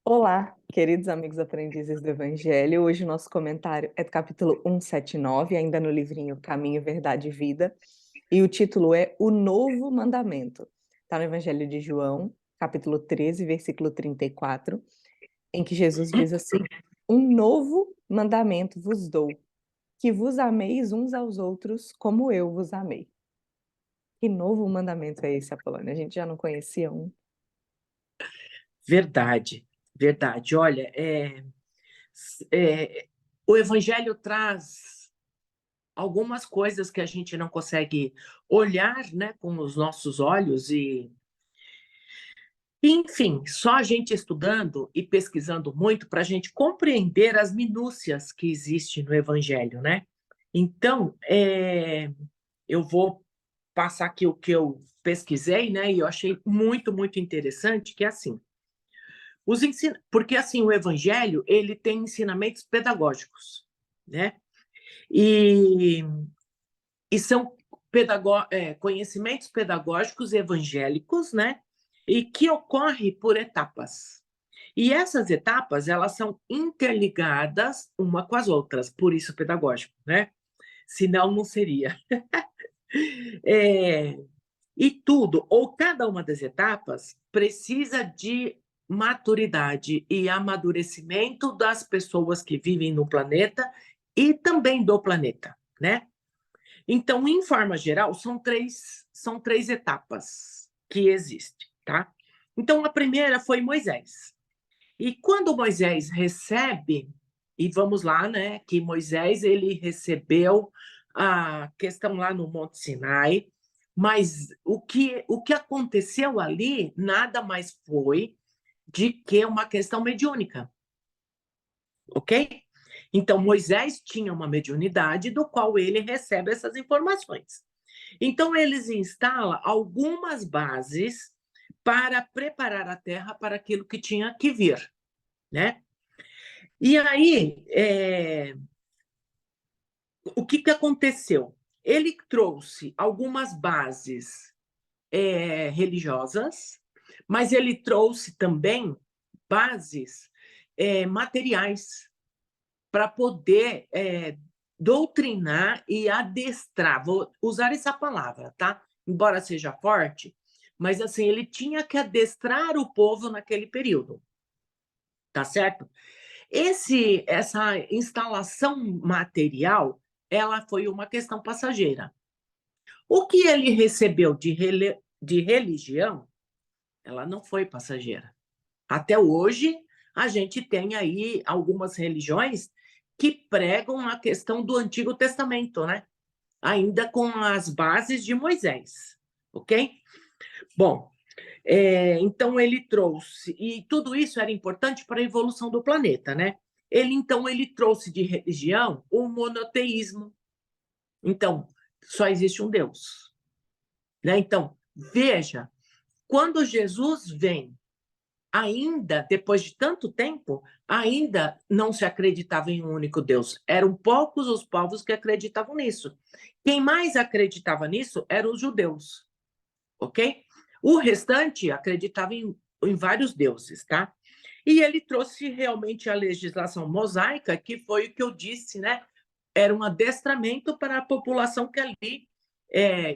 Olá, queridos amigos aprendizes do Evangelho. Hoje o nosso comentário é do capítulo 179, ainda no livrinho Caminho, Verdade e Vida, e o título é O Novo Mandamento. Está no Evangelho de João, capítulo 13, versículo 34, em que Jesus diz assim: Um novo mandamento vos dou, que vos ameis uns aos outros como eu vos amei. Que novo mandamento é esse, Apolônia? A gente já não conhecia um? Verdade, verdade. Olha, é, o Evangelho traz algumas coisas que a gente não consegue olhar, né, com os nossos olhos enfim, só a gente estudando e pesquisando muito para a gente compreender as minúcias que existem no Evangelho, né? Então, eu vou passar aqui o que eu pesquisei, né? E eu achei muito, muito interessante, que é assim. Porque assim, o evangelho, ele tem ensinamentos pedagógicos, né? E, e são conhecimentos pedagógicos evangélicos, né? E que ocorre por etapas. E essas etapas, elas são interligadas uma com as outras, por isso pedagógico, né? Senão não seria. É, E tudo, ou cada uma das etapas, precisa de maturidade e amadurecimento das pessoas que vivem no planeta e também do planeta, né? Então, em forma geral, são três etapas que existem, tá? Então, a primeira foi Moisés. E quando Moisés recebe, e vamos lá, né, que Moisés ele recebeu a questão lá no Monte Sinai, mas o que aconteceu ali nada mais foi de que uma questão mediúnica, ok? Então, Moisés tinha uma mediunidade do qual ele recebe essas informações. Então, eles instalam algumas bases para preparar a terra para aquilo que tinha que vir, né? E aí, o que aconteceu? Ele trouxe algumas bases religiosas, mas ele trouxe também bases materiais para poder doutrinar e adestrar. Vou usar essa palavra, tá? Embora seja forte, mas assim, ele tinha que adestrar o povo naquele período, tá certo? Essa instalação material, ela foi uma questão passageira. O que ele recebeu de religião, ela não foi passageira. Até hoje, a gente tem aí algumas religiões que pregam a questão do Antigo Testamento, né? Ainda com as bases de Moisés, ok? Bom, então ele trouxe, e tudo isso era importante para a evolução do planeta, né? Ele trouxe de religião o monoteísmo. Então, só existe um Deus, né? Então, veja, quando Jesus vem, ainda depois de tanto tempo, ainda não se acreditava em um único Deus. Eram poucos os povos que acreditavam nisso. Quem mais acreditava nisso eram os judeus, ok? O restante acreditava em vários deuses, tá? E ele trouxe realmente a legislação mosaica, que foi o que eu disse, né? Era um adestramento para a população que ali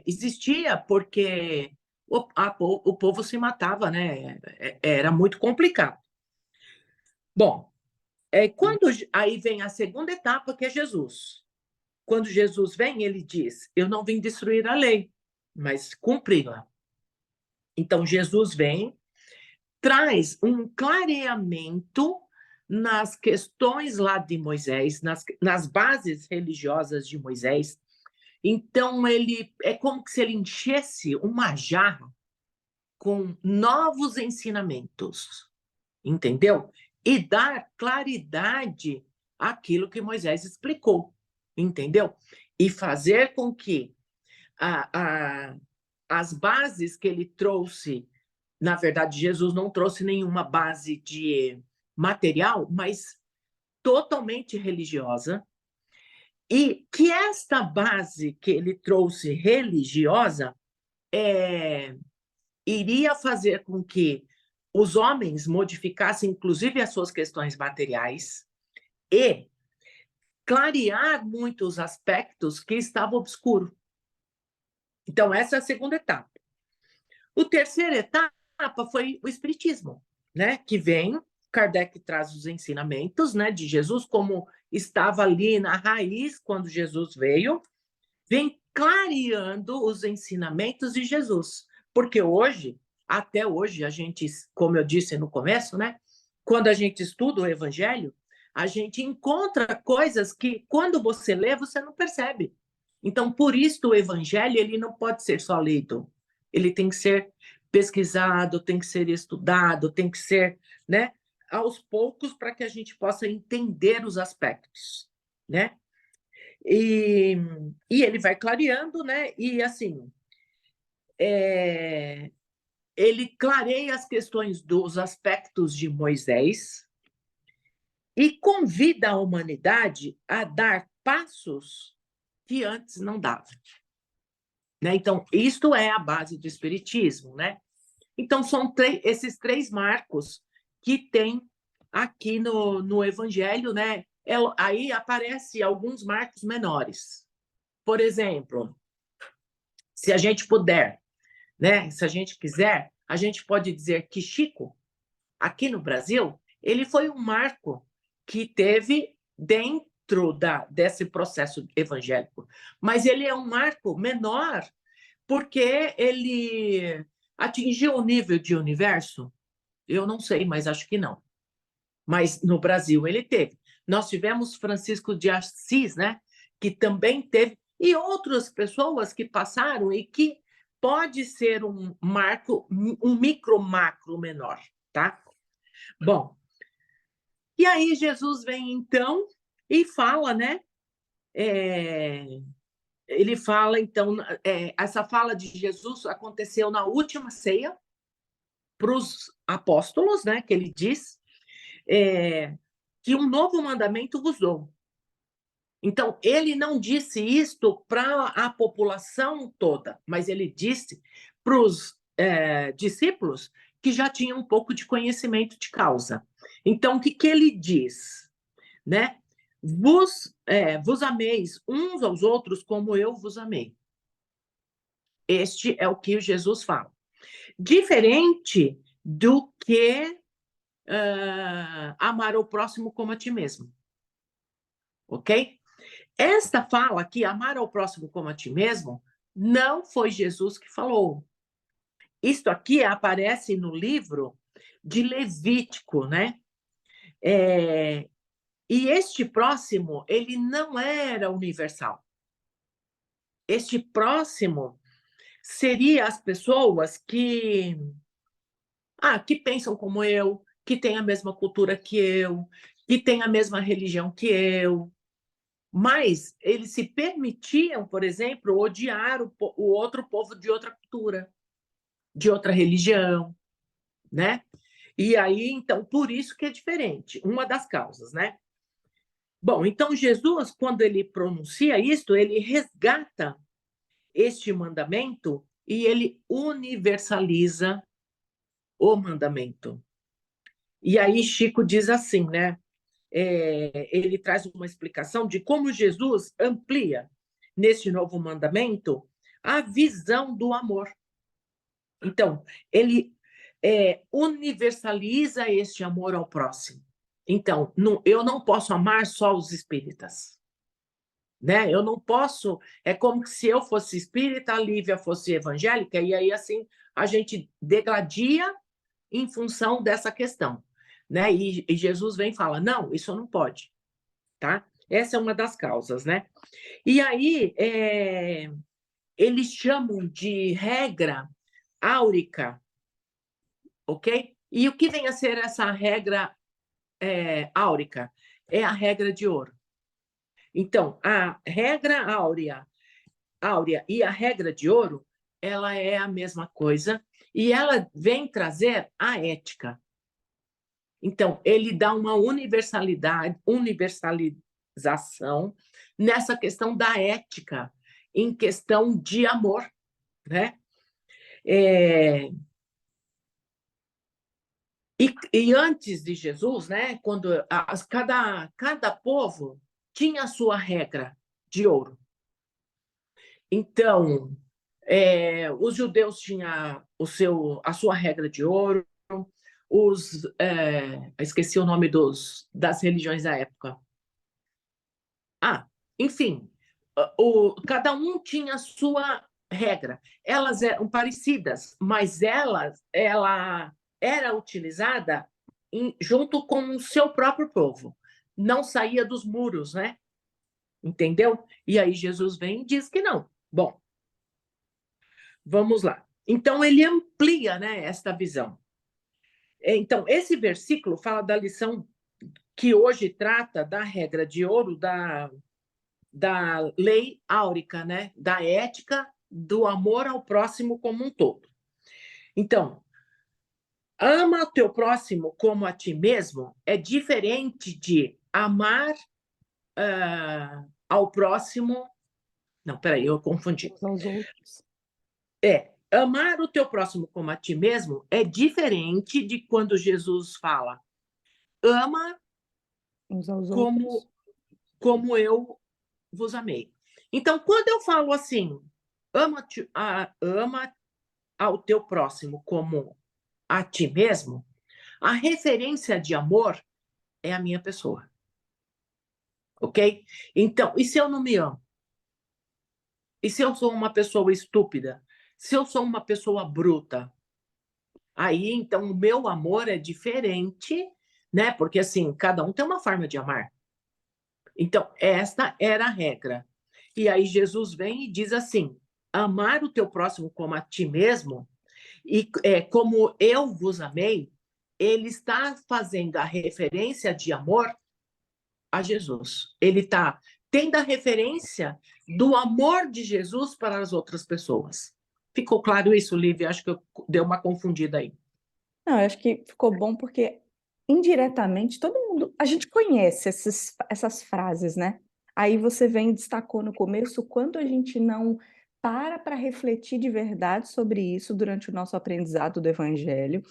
existia, porque o povo se matava, né? Era muito complicado. Bom, quando aí vem a segunda etapa, que é Jesus. Quando Jesus vem, ele diz: Eu não vim destruir a lei, mas cumpri-la. Então, Jesus vem, traz um clareamento nas questões lá de Moisés, nas bases religiosas de Moisés. Então, ele é como se ele enchesse uma jarra com novos ensinamentos, entendeu? E dar claridade àquilo que Moisés explicou, entendeu? E fazer com que a, a, as bases que ele trouxe, na verdade, Jesus não trouxe nenhuma base de material, mas totalmente religiosa, e que esta base que ele trouxe religiosa iria fazer com que os homens modificassem, inclusive, as suas questões materiais e clarear muitos aspectos que estavam obscuros. Então, essa é a segunda etapa. A terceira etapa foi o Espiritismo, né? Que vem, Kardec traz os ensinamentos, né, de Jesus, como estava ali na raiz quando Jesus veio, vem clareando os ensinamentos de Jesus. Porque hoje, até hoje, a gente, como eu disse no começo, né? Quando a gente estuda o Evangelho, a gente encontra coisas que, quando você lê, você não percebe. Então, por isso, o Evangelho ele não pode ser só lido. Ele tem que ser pesquisado, tem que ser estudado, tem que ser, né, aos poucos, para que a gente possa entender os aspectos, né? E, e ele vai clareando, né? E assim, ele clareia as questões dos aspectos de Moisés e convida a humanidade a dar passos que antes não dava. Né? Então, isto é a base do Espiritismo, né? Então, são esses três marcos que tem aqui no Evangelho, né? Aí aparecem alguns marcos menores. Por exemplo, se a gente puder, né? Se a gente quiser, a gente pode dizer que Chico, aqui no Brasil, ele foi um marco que teve dentro desse processo evangélico. Mas ele é um marco menor porque ele atingiu o nível de universo? Eu não sei, mas acho que não. Mas no Brasil ele teve. Nós tivemos Francisco de Assis, né? Que também teve, e outras pessoas que passaram e que pode ser um marco, um micro-macro menor, tá? Bom, e aí Jesus vem então e fala, né? Ele fala, então, essa fala de Jesus aconteceu na última ceia para os apóstolos, né? Que ele diz que um novo mandamento vos dou. Então, ele não disse isto para a população toda, mas ele disse para os discípulos que já tinham um pouco de conhecimento de causa. Então, o que ele diz? Né? Vos ameis uns aos outros como eu vos amei. Este é o que Jesus fala. Diferente do que amar o próximo como a ti mesmo. Ok? Esta fala aqui, amar ao próximo como a ti mesmo, não foi Jesus que falou. Isto aqui aparece no livro de Levítico, né? E este próximo, ele não era universal. Este próximo seria as pessoas que pensam como eu, que têm a mesma cultura que eu, que têm a mesma religião que eu, mas eles se permitiam, por exemplo, odiar o outro povo de outra cultura, de outra religião, né? E aí, então, por isso que é diferente, uma das causas, né? Bom, então Jesus, quando ele pronuncia isto, ele resgata este mandamento e ele universaliza o mandamento. E aí Chico diz assim, né? Ele traz uma explicação de como Jesus amplia, neste novo mandamento, a visão do amor. Então, ele universaliza este amor ao próximo. Então, eu não posso amar só os espíritas. Né? Eu não posso. É como se eu fosse espírita, a Lívia fosse evangélica, e aí, assim, a gente degradia em função dessa questão. Né? E Jesus vem e fala: não, isso não pode. Tá? Essa é uma das causas, né? E aí, eles chamam de regra áurica, ok? E o que vem a ser essa regra áurica? É a regra de ouro. Então, a regra áurea e a regra de ouro, ela é a mesma coisa e ela vem trazer a ética. Então, ele dá uma universalização nessa questão da ética, em questão de amor, né? E antes de Jesus, né, quando cada povo tinha a sua regra de ouro. Então, os judeus tinham a sua regra de ouro, esqueci o nome das religiões da época. Enfim, cada um tinha a sua regra. Elas eram parecidas, mas ela era utilizada junto com o seu próprio povo. Não saía dos muros, né? Entendeu? E aí Jesus vem e diz que não. Bom, vamos lá. Então, ele amplia, né, esta visão. Então, esse versículo fala da lição que hoje trata da regra de ouro da lei áurica, né? Da ética do amor ao próximo como um todo. Então, ama o teu próximo como a ti mesmo é diferente de amar ao próximo. Não, peraí, eu confundi. Aos outros. Amar o teu próximo como a ti mesmo é diferente de quando Jesus fala, ama Uns aos outros. como eu vos amei. Então, quando eu falo assim, ama ao teu próximo como a ti mesmo, a referência de amor é a minha pessoa. Ok? Então, e se eu não me amo? E se eu sou uma pessoa estúpida? Se eu sou uma pessoa bruta? Aí, então, o meu amor é diferente, né? Porque, assim, cada um tem uma forma de amar. Então, esta era a regra. E aí, Jesus vem e diz assim: amar o teu próximo como a ti mesmo, e como eu vos amei, ele está fazendo a referência de amor a Jesus. Ele está tendo a referência do amor de Jesus para as outras pessoas. Ficou claro isso, Lívia? Acho que eu dei uma confundida aí. Não, eu acho que ficou bom porque indiretamente todo mundo, a gente conhece essas frases, né? Aí você vem e destacou no começo o quanto a gente não para refletir de verdade sobre isso durante o nosso aprendizado do Evangelho.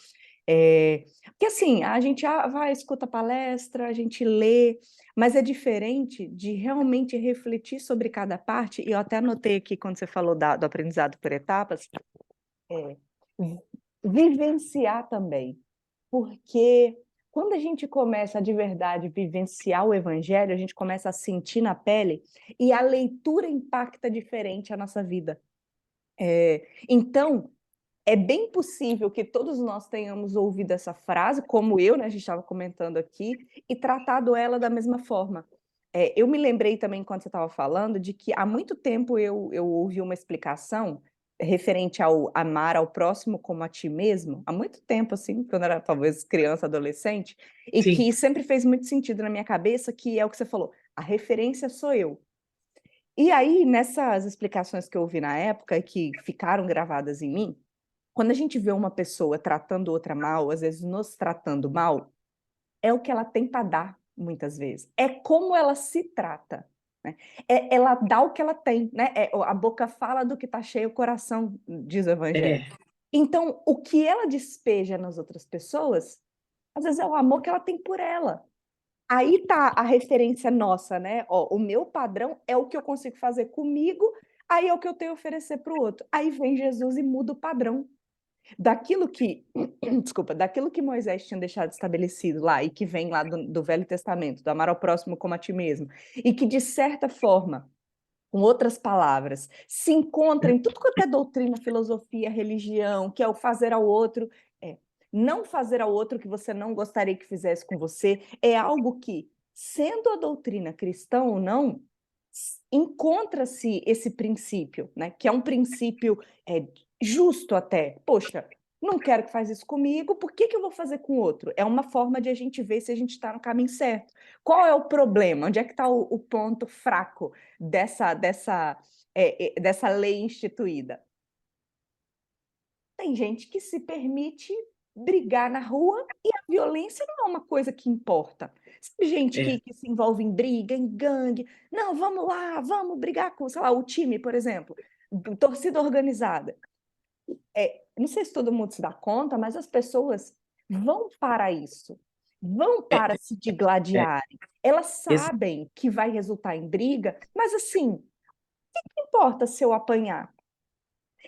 Porque assim, a gente vai, escuta palestra, a gente lê, mas é diferente de realmente refletir sobre cada parte, e eu até anotei aqui quando você falou do aprendizado por etapas, é, vivenciar também, porque quando a gente começa de verdade vivenciar o evangelho, a gente começa a sentir na pele e a leitura impacta diferente a nossa vida. Então, é bem possível que todos nós tenhamos ouvido essa frase, como eu, né, a gente estava comentando aqui, e tratado ela da mesma forma. Eu me lembrei também, quando você estava falando, de que há muito tempo eu ouvi uma explicação referente ao amar ao próximo como a ti mesmo, há muito tempo, assim, quando eu era talvez criança, adolescente, e Sim, que sempre fez muito sentido na minha cabeça, que é o que você falou, a referência sou eu. E aí, nessas explicações que eu ouvi na época, e que ficaram gravadas em mim, quando a gente vê uma pessoa tratando outra mal, às vezes nos tratando mal, é o que ela tem para dar, muitas vezes. É como ela se trata, né? Ela dá o que ela tem, né? A boca fala do que está cheio o coração, diz o Evangelho. é, Então, o que ela despeja nas outras pessoas, às vezes é o amor que ela tem por ela. Aí tá a referência nossa, né? Ó, o meu padrão é o que eu consigo fazer comigo, aí é o que eu tenho a oferecer para o outro. Aí vem Jesus e muda o padrão daquilo que, desculpa, daquilo que Moisés tinha deixado estabelecido lá e que vem lá do Velho Testamento, do amar ao próximo como a ti mesmo, e que de certa forma, com outras palavras, se encontra em tudo quanto é doutrina, filosofia, religião, que é o fazer ao outro, não fazer ao outro o que você não gostaria que fizesse com você, é algo que, sendo a doutrina cristã ou não, encontra-se esse princípio, né? Que é um princípio justo até. Poxa, não quero que faz isso comigo, por que eu vou fazer com o outro? É uma forma de a gente ver se a gente está no caminho certo. Qual é o problema? Onde é que está o ponto fraco dessa lei instituída? Tem gente que se permite brigar na rua e a violência não é uma coisa que importa. Sabe, gente é, que se envolve em briga, em gangue. Não, vamos lá, vamos brigar com, sei lá, o time, por exemplo, torcida organizada. Não sei se todo mundo se dá conta, mas as pessoas vão para isso, vão É, para se é, digladiarem. Elas ex- sabem que vai resultar em briga, mas assim, não importa se eu apanhar.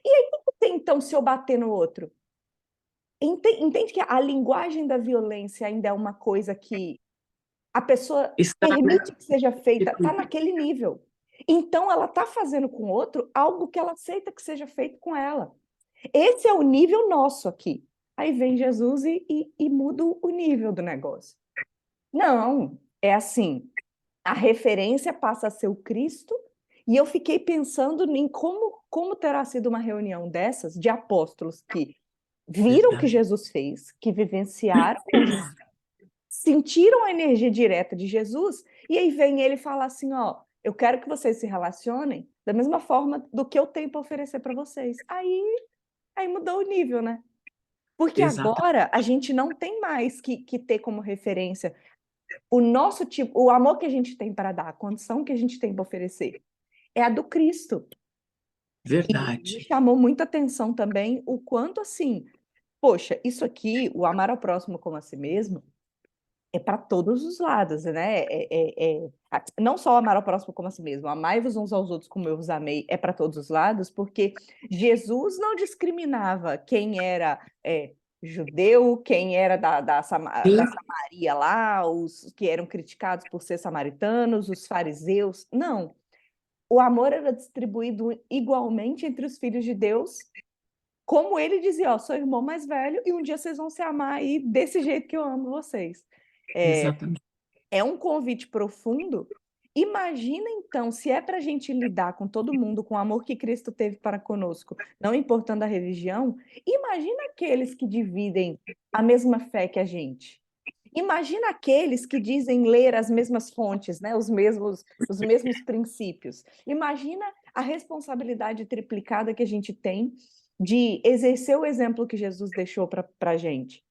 E aí, o que tem então se eu bater no outro? Entende que a linguagem da violência ainda é uma coisa que a pessoa está, né? permite que seja feita, está naquele nível. Então, ela está fazendo com o outro algo que ela aceita que seja feito com ela. Esse é o nível nosso aqui. Aí vem Jesus e muda o nível do negócio. Não, é assim, a referência passa a ser o Cristo, e eu fiquei pensando em como terá sido uma reunião dessas de apóstolos que viram o que Verdade. Jesus fez, que vivenciaram com Jesus, sentiram a energia direta de Jesus, e aí vem ele falar assim, ó, eu quero que vocês se relacionem da mesma forma do que eu tenho para oferecer para vocês. Aí mudou o nível, né? Porque Exatamente. agora a gente não tem mais que ter como referência o nosso tipo, o amor que a gente tem para dar, a condição que a gente tem para oferecer, é a do Cristo. E me Verdade. chamou muita atenção também o quanto assim, poxa, isso aqui, o amar ao próximo como a si mesmo, é para todos os lados, né? Não só amar ao próximo como a si mesmo, amai-vos uns aos outros como eu vos amei, é para todos os lados, porque Jesus não discriminava quem era judeu, quem era da Sim, Samaria lá, os que eram criticados por ser samaritanos, os fariseus. Não. O amor era distribuído igualmente entre os filhos de Deus, como ele dizia, ó, sou irmão mais velho e um dia vocês vão se amar aí desse jeito que eu amo vocês. É, exatamente. é um convite profundo. Imagina então, se é para a gente lidar com todo mundo, com o amor que Cristo teve para conosco, não importando a religião, imagina aqueles que dividem a mesma fé que a gente. Imagina aqueles que dizem ler as mesmas fontes, né? Os mesmos princípios. Imagina a responsabilidade triplicada que a gente tem de exercer o exemplo que Jesus deixou para a gente.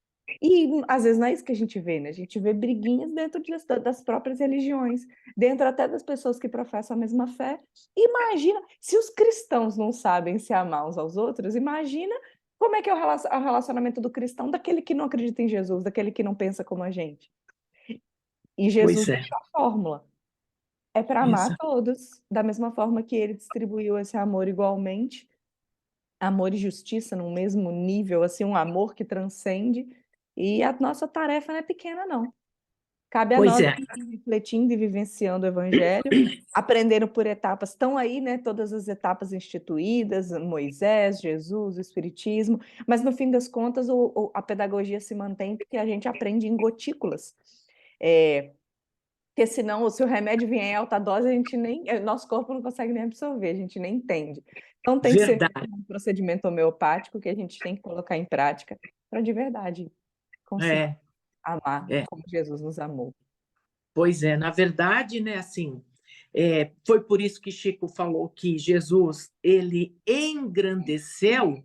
E às vezes não é isso que a gente vê, né? A gente vê briguinhas dentro das próprias religiões, dentro até das pessoas que professam a mesma fé. Imagina, se os cristãos não sabem se amar uns aos outros, imagina como é que é o relacionamento do cristão daquele que não acredita em Jesus, daquele que não pensa como a gente. E Jesus Pois é. deixou a fórmula. É para amar a Exa- todos, da mesma forma que ele distribuiu esse amor igualmente, amor e justiça no mesmo nível, assim, um amor que transcende. E a nossa tarefa não é pequena, não. Cabe a Pois nós é. ir refletindo e vivenciando o evangelho, aprendendo por etapas. Estão aí, né, todas as etapas instituídas, Moisés, Jesus, o Espiritismo, mas no fim das contas a pedagogia se mantém porque a gente aprende em gotículas. Porque senão, se o remédio vier em alta dose, nosso corpo não consegue nem absorver, a gente nem entende. Então tem que ser Verdade. um procedimento homeopático que a gente tem que colocar em prática para de verdade conseguir É, amar é. como Jesus nos amou. Pois é. Na verdade, né, assim, foi por isso que Chico falou que Jesus, ele engrandeceu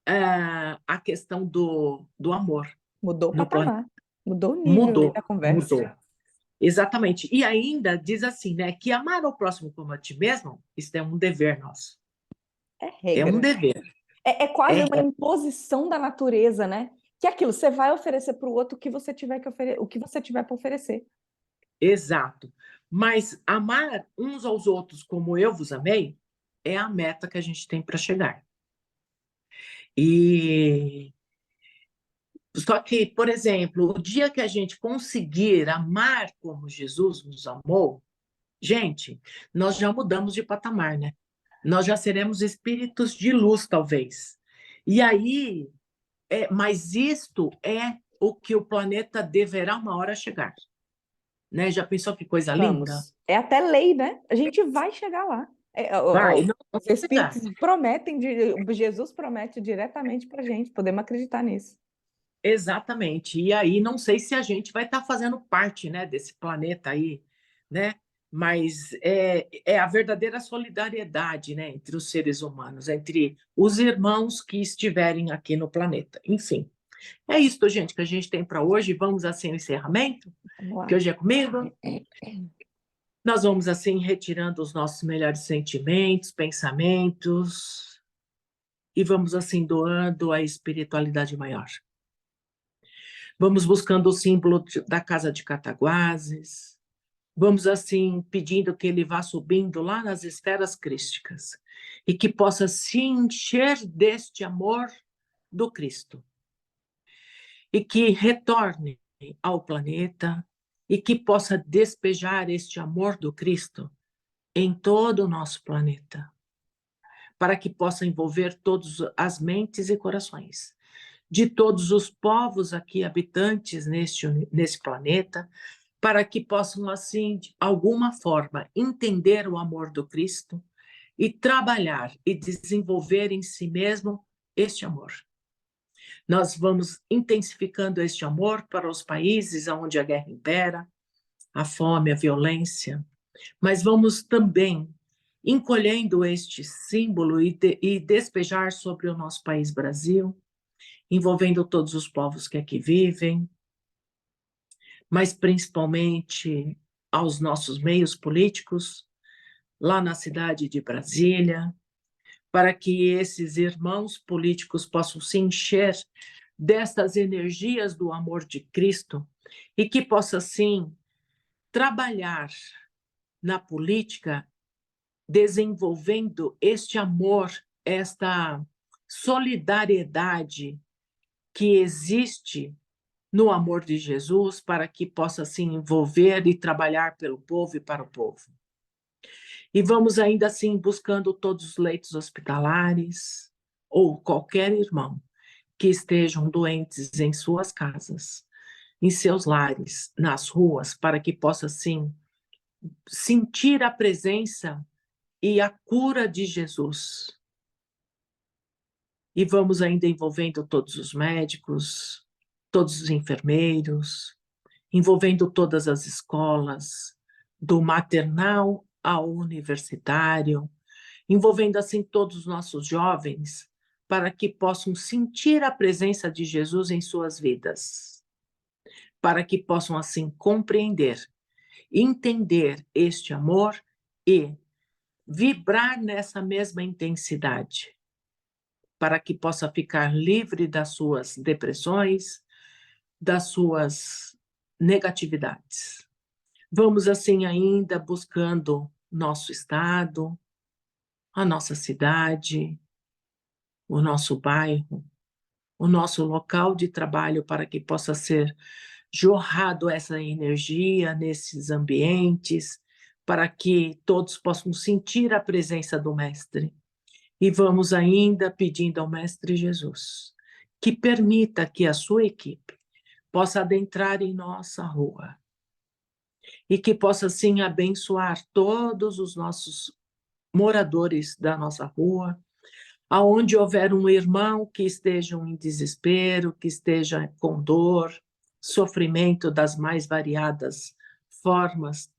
a questão do amor Mudou o no planeta. patamar, mudou o nível ali Mudou, da conversa. mudou. Exatamente. E ainda diz assim, né, que amar ao próximo como a ti mesmo, isso é um dever nosso. É É um regra. dever. É quase É, uma imposição da natureza, né? Que é aquilo, você vai oferecer para o outro o que você tiver o que você tiver para oferecer. exato. Mas amar uns aos outros como eu vos amei é a meta que a gente tem para chegar. E só que, por exemplo, o dia que a gente conseguir amar como Jesus nos amou, gente, nós já mudamos de patamar, né? Nós já seremos espíritos de luz, talvez. E aí, mas isto é o que o planeta deverá uma hora chegar, né? Já pensou que coisa linda? Vamos. É até lei, né? A gente vai chegar lá. Vai, não Os vamos chegar. espíritos prometem, Jesus promete diretamente para a gente, podemos acreditar nisso. Exatamente. E aí, não sei se a gente vai estar fazendo parte, né, desse planeta aí, né? Mas é a verdadeira solidariedade, né, entre os seres humanos, entre os irmãos que estiverem aqui no planeta. Enfim, é isso, gente, que a gente tem para hoje. Vamos assim ao encerramento, Vamos que lá. hoje é comigo. Nós vamos assim retirando os nossos melhores sentimentos, pensamentos e vamos assim doando a espiritualidade maior. Vamos buscando o símbolo da casa de Cataguases. Vamos, assim, pedindo que ele vá subindo lá nas esferas crísticas e que possa se encher deste amor do Cristo e que retorne ao planeta e que possa despejar este amor do Cristo em todo o nosso planeta, para que possa envolver todas as mentes e corações de todos os povos aqui habitantes nesse planeta, para que possam, assim, de alguma forma, entender o amor do Cristo e trabalhar e desenvolver em si mesmo este amor. Nós vamos intensificando este amor para os países onde a guerra impera, a fome, a violência, mas vamos também encolhendo este símbolo e despejar sobre o nosso país Brasil, envolvendo todos os povos que aqui vivem, mas principalmente aos nossos meios políticos, lá na cidade de Brasília, para que esses irmãos políticos possam se encher destas energias do amor de Cristo e que possa, sim, trabalhar na política desenvolvendo este amor, esta solidariedade que existe no amor de Jesus, para que possa se envolver e trabalhar pelo povo e para o povo. E vamos ainda assim buscando todos os leitos hospitalares ou qualquer irmão que estejam doentes em suas casas, em seus lares, nas ruas, para que possa assim sentir a presença e a cura de Jesus. E vamos ainda envolvendo todos os médicos, todos os enfermeiros, envolvendo todas as escolas, do maternal ao universitário, envolvendo assim todos os nossos jovens, para que possam sentir a presença de Jesus em suas vidas, para que possam assim compreender, entender este amor e vibrar nessa mesma intensidade, para que possa ficar livre das suas depressões, das suas negatividades. Vamos assim ainda buscando nosso estado, a nossa cidade, o nosso bairro, o nosso local de trabalho, para que possa ser jorrado essa energia nesses ambientes, para que todos possam sentir a presença do Mestre. E vamos ainda pedindo ao Mestre Jesus que permita que a sua equipe possa adentrar em nossa rua e que possa, assim, abençoar todos os nossos moradores da nossa rua, aonde houver um irmão que esteja em desespero, que esteja com dor, sofrimento das mais variadas formas,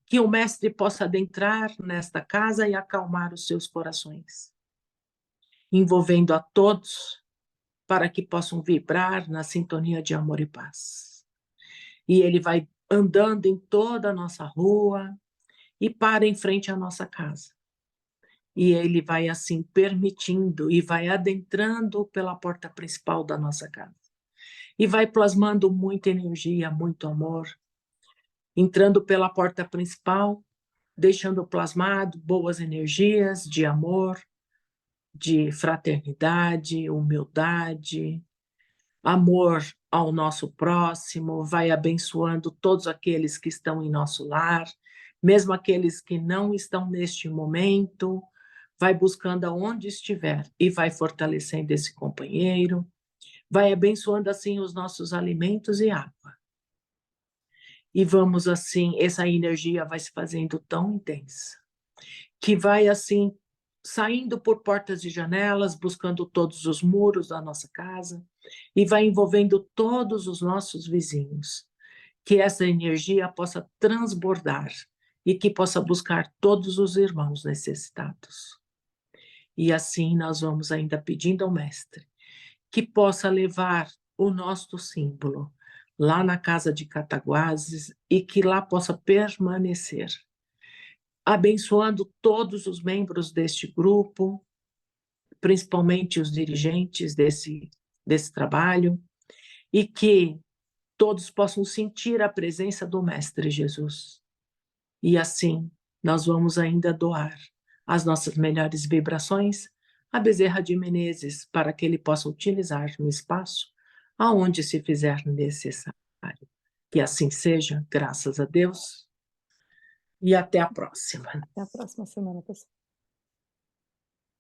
que o Mestre possa adentrar nesta casa e acalmar os seus corações, envolvendo a todos, para que possam vibrar na sintonia de amor e paz. E ele vai andando em toda a nossa rua e para em frente à nossa casa. E ele vai assim permitindo e vai adentrando pela porta principal da nossa casa. E vai plasmando muita energia, muito amor, entrando pela porta principal, deixando plasmado boas energias de amor, de fraternidade, humildade, amor ao nosso próximo, vai abençoando todos aqueles que estão em nosso lar, mesmo aqueles que não estão neste momento, vai buscando aonde estiver e vai fortalecendo esse companheiro, vai abençoando assim os nossos alimentos e água. E vamos assim, essa energia vai se fazendo tão intensa, que vai assim saindo por portas e janelas, buscando todos os muros da nossa casa e vai envolvendo todos os nossos vizinhos. Que essa energia possa transbordar e que possa buscar todos os irmãos necessitados. E assim nós vamos ainda pedindo ao Mestre que possa levar o nosso símbolo lá na casa de Cataguases e que lá possa permanecer, abençoando todos os membros deste grupo, principalmente os dirigentes desse trabalho, e que todos possam sentir a presença do Mestre Jesus. E assim, nós vamos ainda doar as nossas melhores vibrações a Bezerra de Menezes, para que ele possa utilizar no espaço aonde se fizer necessário. Que assim seja, graças a Deus. E até a próxima. Até a próxima semana, pessoal.